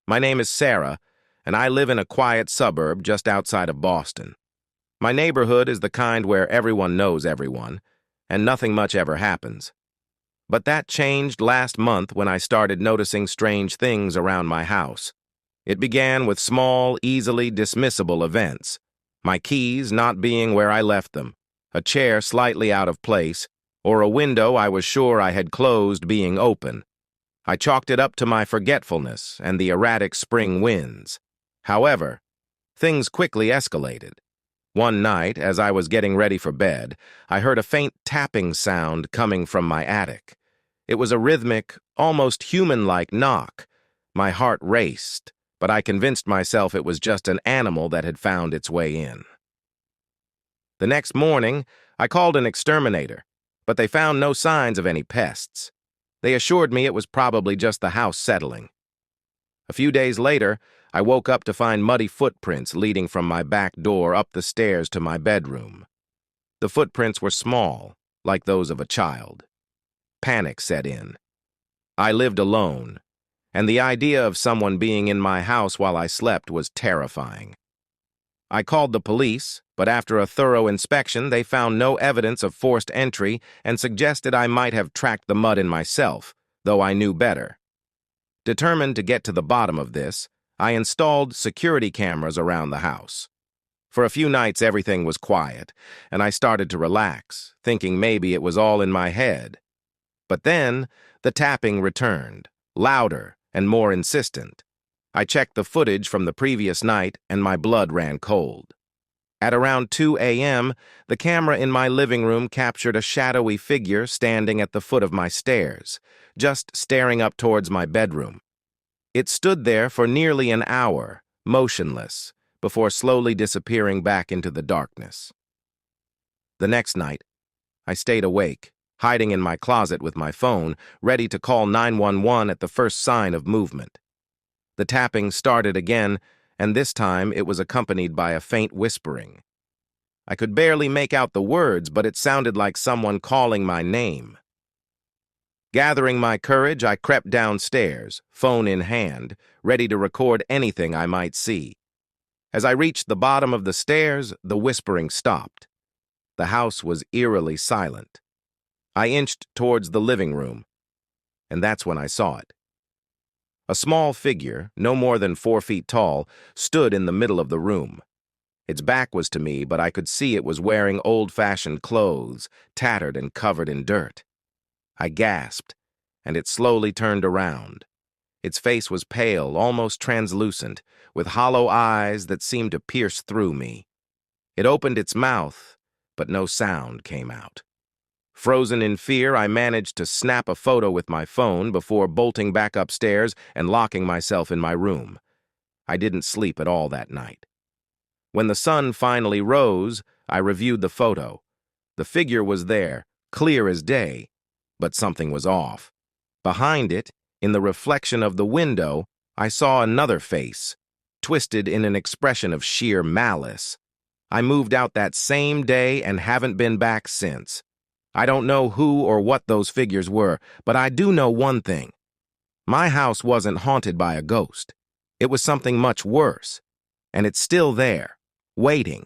My name is Sarah, and I live in a quiet suburb just outside of Boston. My neighborhood is the kind where everyone knows everyone, and nothing much ever happens. But that changed last month when I started noticing strange things around my house. It began with small, easily dismissible events. My keys not being where I left them, a chair slightly out of place, or a window I was sure I had closed being open. I chalked it up to my forgetfulness and the erratic spring winds. However, things quickly escalated. One night, as I was getting ready for bed, I heard a faint tapping sound coming from my attic. It was a rhythmic, almost human-like knock. My heart raced, but I convinced myself it was just an animal that had found its way in. The next morning, I called an exterminator, but they found no signs of any pests. They assured me it was probably just the house settling. A few days later, I woke up to find muddy footprints leading from my back door up the stairs to my bedroom. The footprints were small, like those of a child. Panic set in. I lived alone, and the idea of someone being in my house while I slept was terrifying. I called the police, but after a thorough inspection, they found no evidence of forced entry and suggested I might have tracked the mud in myself, though I knew better. Determined to get to the bottom of this, I installed security cameras around the house. For a few nights, everything was quiet, and I started to relax, thinking maybe it was all in my head. But then, the tapping returned, louder and more insistent. I checked the footage from the previous night, and my blood ran cold. At around 2 a.m., the camera in my living room captured a shadowy figure standing at the foot of my stairs, just staring up towards my bedroom. It stood there for nearly an hour, motionless, before slowly disappearing back into the darkness. The next night, I stayed awake, hiding in my closet with my phone, ready to call 911 at the first sign of movement. The tapping started again, and this time it was accompanied by a faint whispering. I could barely make out the words, but it sounded like someone calling my name. Gathering my courage, I crept downstairs, phone in hand, ready to record anything I might see. As I reached the bottom of the stairs, the whispering stopped. The house was eerily silent. I inched towards the living room, and that's when I saw it. A small figure, no more than 4 feet tall, stood in the middle of the room. Its back was to me, but I could see it was wearing old-fashioned clothes, tattered and covered in dirt. I gasped, and it slowly turned around. Its face was pale, almost translucent, with hollow eyes that seemed to pierce through me. It opened its mouth, but no sound came out. Frozen in fear, I managed to snap a photo with my phone before bolting back upstairs and locking myself in my room. I didn't sleep at all that night. When the sun finally rose, I reviewed the photo. The figure was there, clear as day, but something was off. Behind it, in the reflection of the window, I saw another face, twisted in an expression of sheer malice. I moved out that same day and haven't been back since. I don't know who or what those figures were, but I do know one thing. My house wasn't haunted by a ghost. It was something much worse, and it's still there, waiting,